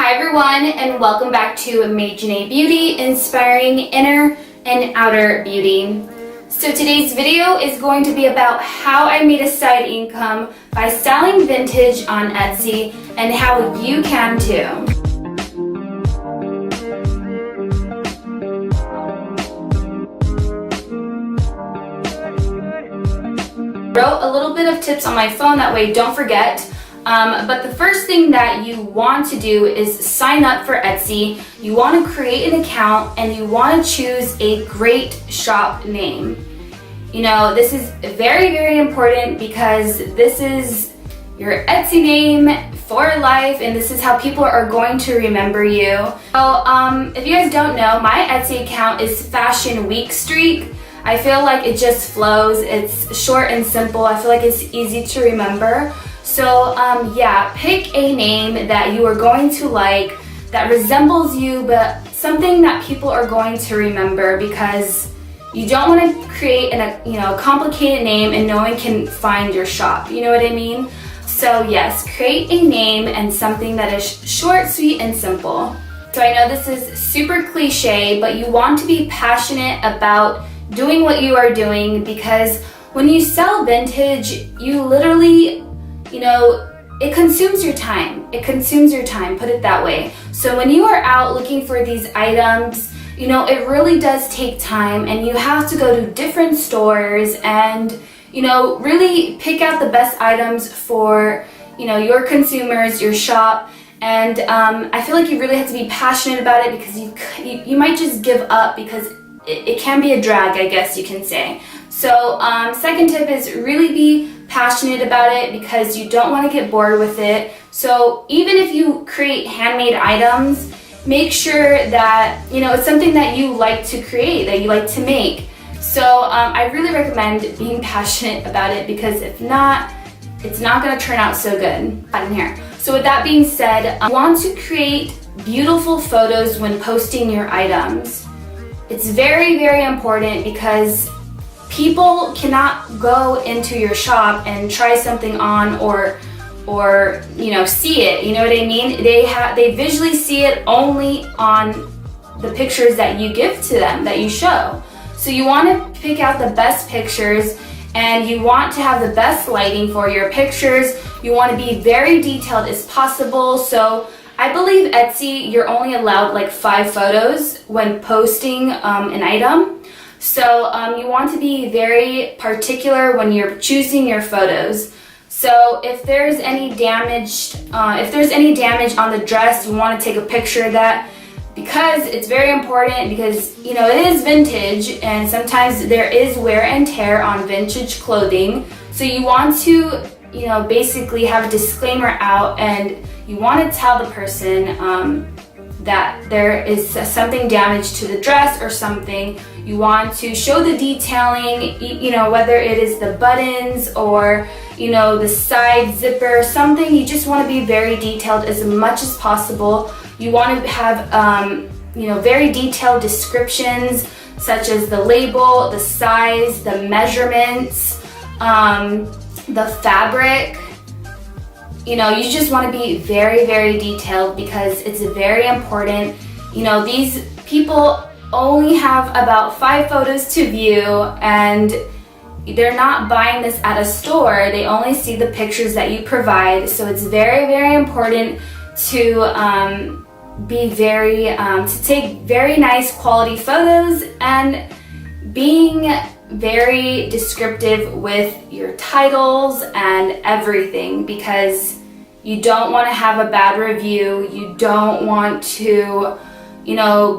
Hi everyone, and welcome back to Maijane Beauty, inspiring inner and outer beauty. So today's video is going to be about how I made a side income by selling vintage on Etsy and how you can too. Wrote a little bit of tips on my phone, that way don't forget. But the first thing that you want to do is sign up for Etsy. You want to create an account and you want to choose a great shop name. You know, this is very, very important because this is your Etsy name for life and this is how people are going to remember you. So, if you guys don't know, my Etsy account is Fashion Week Streak. I feel like it just flows. It's short and simple. I feel like it's easy to remember. So yeah, pick a name that you are going to like, that resembles you, but something that people are going to remember, because you don't want to create a complicated name and no one can find your shop. You know what I mean? So yes, create a name and something that is short, sweet, and simple. So I know this is super cliche, but you want to be passionate about doing what you are doing, because when you sell vintage, you literally, it consumes your time. It consumes your time, put it that way. So when you are out looking for these items, it really does take time and you have to go to different stores and, really pick out the best items for, your consumers, your shop. And I feel like you really have to be passionate about it, because you might just give up because it can be a drag, I guess you can say. So second tip is really be passionate about it, because you don't want to get bored with it. So even if you create handmade items, make sure that it's something that you like to create, that you like to make. So I really recommend being passionate about it, because if not, it's not going to turn out so good in here. So with that being said, you want to create beautiful photos when posting your items. It's very, very important, because people cannot go into your shop and try something on or see it. You know what I mean? They visually see it only on the pictures that you give to them, that you show. So you want to pick out the best pictures, and you want to have the best lighting for your pictures. You want to be very detailed as possible. So I believe Etsy, you're only allowed like 5 photos when posting an item. So you want to be very particular when you're choosing your photos. So if there's any damage on the dress, you want to take a picture of that, because it's very important, because it is vintage and sometimes there is wear and tear on vintage clothing. So you want to basically have a disclaimer out, and you want to tell the person that there is something damaged to the dress or something. You want to show the detailing, whether it is the buttons or, the side zipper, something. You just want to be very detailed as much as possible. You want to have, very detailed descriptions, such as the label, the size, the measurements, the fabric. You just want to be very, very detailed, because it's very important. These people only have about 5 photos to view, and they're not buying this at a store. They only see the pictures that you provide. So it's very, very important to to take very nice quality photos, and being very descriptive with your titles and everything, because you don't want to have a bad review. You don't want to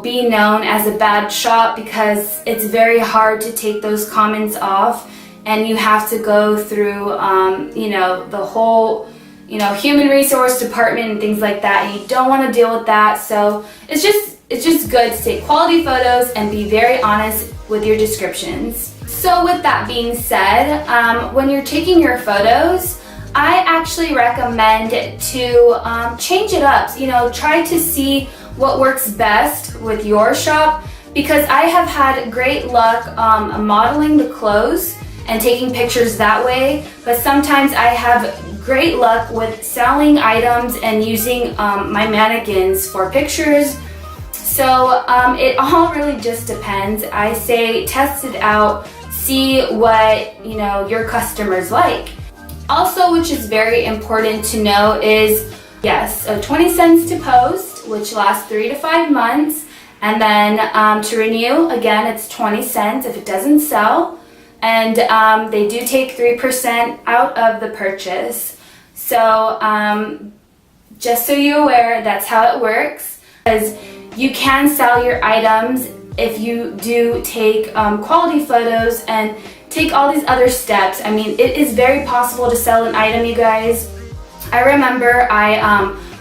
be known as a bad shop, because it's very hard to take those comments off, and you have to go through the whole human resource department and things like that, and you don't want to deal with that. So it's just good to take quality photos and be very honest with your descriptions. So with that being said, when you're taking your photos, I actually recommend to change it up. Try to see what works best with your shop, because I have had great luck modeling the clothes and taking pictures that way, but sometimes I have great luck with selling items and using my mannequins for pictures. So it all really just depends. I say test it out, see what your customers like. Also, which is very important to know is, yes, so 20 cents to post, which lasts 3 to 5 months. And then to renew, again, it's 20 cents if it doesn't sell. And they do take 3% out of the purchase. So just so you're aware, that's how it works. Because you can sell your items if you do take quality photos and take all these other steps. I mean, it is very possible to sell an item, you guys. I remember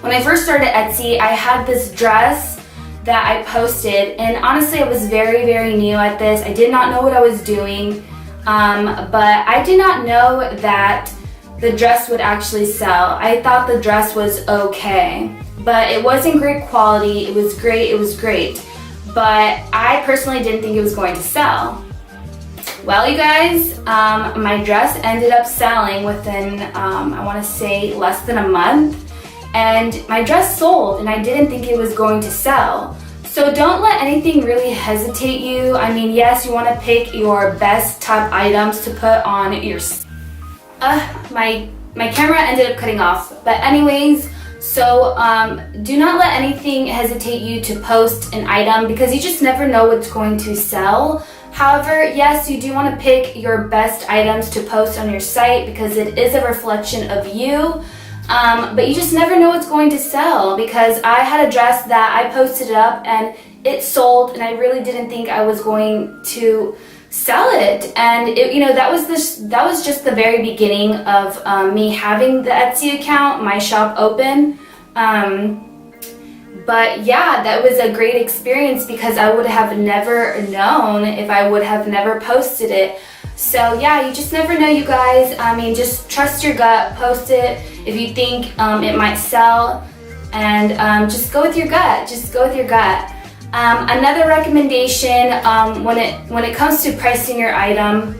when I first started Etsy, I had this dress that I posted, and honestly, I was very, very new at this. I did not know what I was doing, but I did not know that the dress would actually sell. I thought the dress was okay, but it wasn't great quality. It was great, but I personally didn't think it was going to sell. Well, you guys, my dress ended up selling within, I want to say, less than a month. And my dress sold, and I didn't think it was going to sell. So don't let anything really hesitate you. I mean, yes, you want to pick your best top items to put on your... my camera ended up cutting off. But anyways, so do not let anything hesitate you to post an item, because you just never know what's going to sell. However, yes, you do want to pick your best items to post on your site because it is a reflection of you. But you just never know what's going to sell, because I had a dress that I posted up and it sold, and I really didn't think I was going to sell it. And that was just the very beginning of me having the Etsy account, my shop open. But yeah, that was a great experience because I would have never known if I would have never posted it. So yeah, you just never know, you guys. I mean, just trust your gut, post it if you think it might sell, and just go with your gut. Just go with your gut. Another recommendation when it comes to pricing your item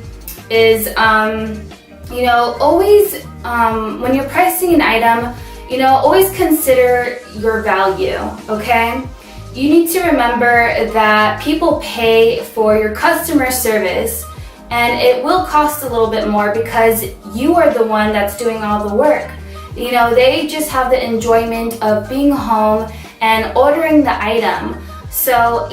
is always when you're pricing an item, always consider your value, okay? You need to remember that people pay for your customer service, and it will cost a little bit more because you are the one that's doing all the work. They just have the enjoyment of being home and ordering the item. So,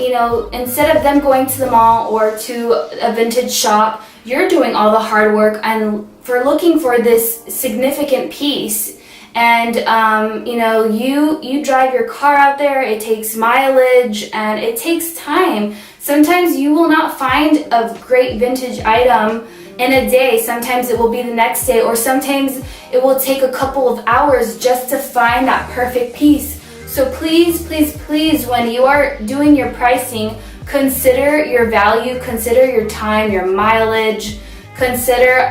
instead of them going to the mall or to a vintage shop, you're doing all the hard work and for looking for this significant piece. And you drive your car out there, it takes mileage and it takes time. Sometimes you will not find a great vintage item in a day. Sometimes it will be the next day, or sometimes it will take a couple of hours just to find that perfect piece. So please, please, please, when you are doing your pricing, consider your value, consider your time, your mileage, consider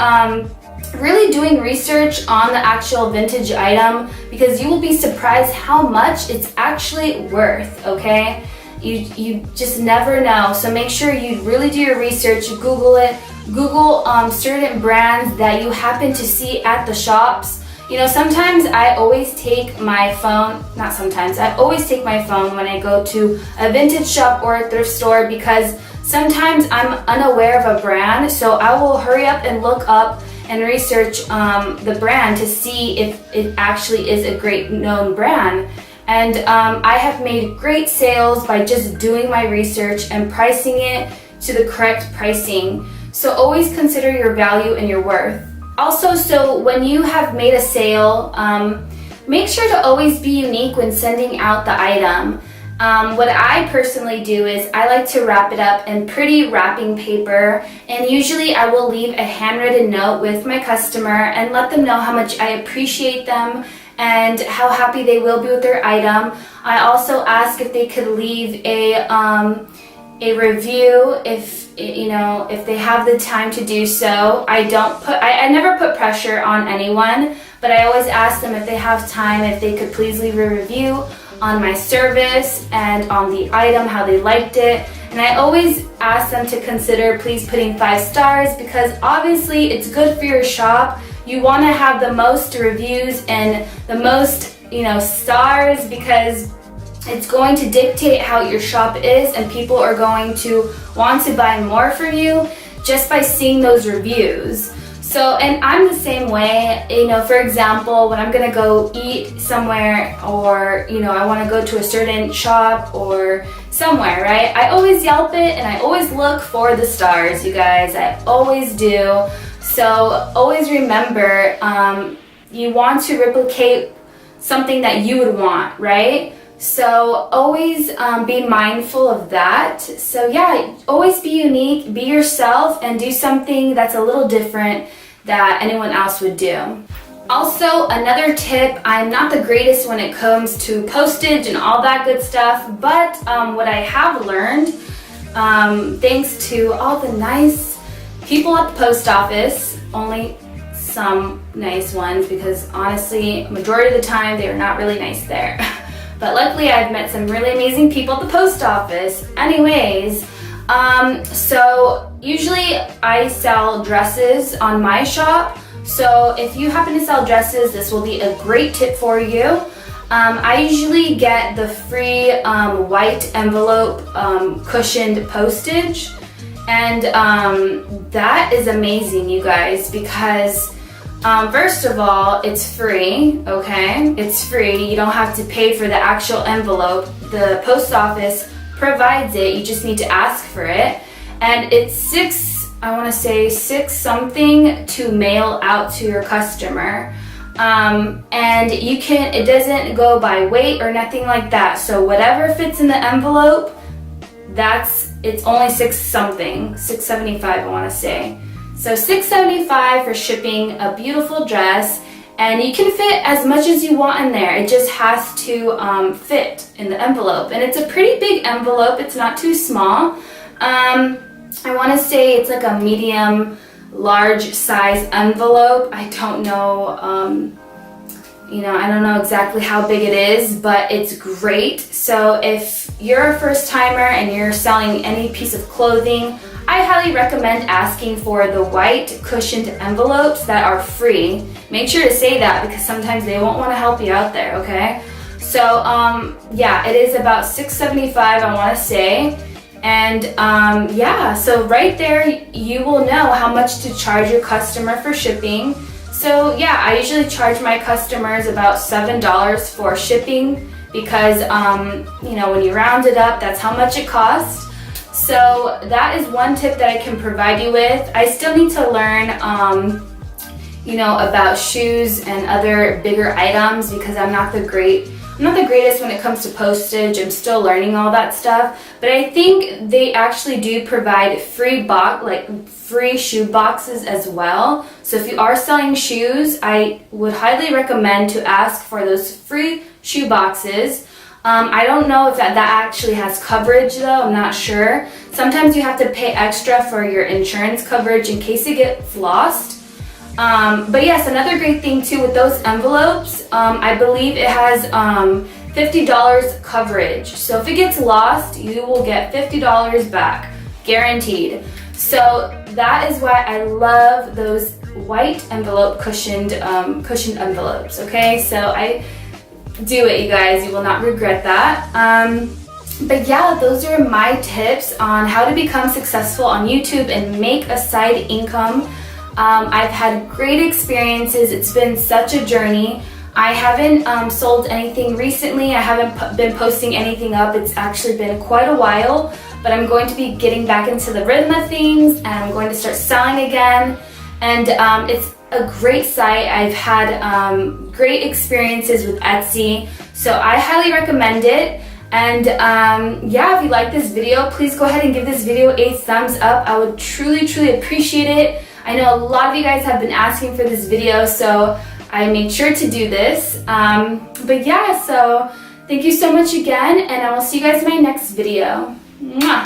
really doing research on the actual vintage item, because you will be surprised how much it's actually worth, okay? You just never know. So make sure you really do your research, you Google it, Google certain brands that you happen to see at the shops. Sometimes I always take my phone, not sometimes, I always take my phone when I go to a vintage shop or a thrift store, because sometimes I'm unaware of a brand, so I will hurry up and look up and research the brand to see if it actually is a great known brand. And I have made great sales by just doing my research and pricing it to the correct pricing. So always consider your value and your worth. Also, so when you have made a sale, make sure to always be unique when sending out the item. What I personally do is I like to wrap it up in pretty wrapping paper, and usually I will leave a handwritten note with my customer and let them know how much I appreciate them and how happy they will be with their item. I also ask if they could leave a review if they have the time to do so. I never put pressure on anyone, but I always ask them if they have time, if they could please leave a review on my service and on the item, how they liked it. And I always ask them to consider please putting 5 stars, because obviously it's good for your shop You want to have the most reviews and the most, stars, because it's going to dictate how your shop is, and people are going to want to buy more from you just by seeing those reviews. So, and I'm the same way, for example, when I'm gonna go eat somewhere, or, I wanna go to a certain shop or somewhere, right? I always Yelp it, and I always look for the stars, you guys. I always do. So always remember, you want to replicate something that you would want, right? So always be mindful of that. So yeah, always be unique, be yourself, and do something that's a little different that anyone else would do. Also, another tip, I'm not the greatest when it comes to postage and all that good stuff, but what I have learned, thanks to all the nice people at the post office, only some nice ones, because honestly, majority of the time, they are not really nice there. But luckily, I've met some really amazing people at the post office. Anyways, so usually I sell dresses on my shop. So if you happen to sell dresses, this will be a great tip for you. I usually get the free white envelope cushioned postage. And that is amazing, you guys, because first of all, it's free, okay? It's free. You don't have to pay for the actual envelope. The post office provides it. You just need to ask for it. And it's $6 something to mail out to your customer. And it doesn't go by weight or nothing like that. So whatever fits in the envelope, it's only $6.75, I want to say. So $6.75 for shipping a beautiful dress, and you can fit as much as you want in there. It just has to fit in the envelope, and it's a pretty big envelope. It's not too small. I want to say it's like a medium, large size envelope. I don't know. I don't know exactly how big it is, but it's great. So if you're a first timer and you're selling any piece of clothing, I highly recommend asking for the white cushioned envelopes that are free. Make sure to say that, because sometimes they won't want to help you out there, okay? So yeah, it is about $6.75, I want to say. And so right there you will know how much to charge your customer for shipping. So yeah, I usually charge my customers about $7 for shipping, because when you round it up, that's how much it costs. So that is one tip that I can provide you with. I still need to learn about shoes and other bigger items, because I'm not the greatest when it comes to postage. I'm still learning all that stuff. But I think they actually do provide free shoe boxes as well. So if you are selling shoes, I would highly recommend to ask for those free shoe boxes. I don't know if that actually has coverage though, I'm not sure. Sometimes you have to pay extra for your insurance coverage in case it gets lost. But yes, another great thing too with those envelopes, I believe it has $50 coverage. So if it gets lost, you will get $50 back, guaranteed. So that is why I love those white envelope cushioned envelopes, okay? So do it, you guys. You will not regret that. But yeah, those are my tips on how to become successful on YouTube and make a side income. I've had great experiences. It's been such a journey. I haven't sold anything recently. I haven't been posting anything up. It's actually been quite a while, but I'm going to be getting back into the rhythm of things, and I'm going to start selling again. And it's a great site. I've had great experiences with Etsy, so I highly recommend it. And yeah, if you like this video, please go ahead and give this video a thumbs up. I would truly appreciate it. I know a lot of you guys have been asking for this video, so I made sure to do this. But yeah, so thank you so much again, and I will see you guys in my next video. Mwah!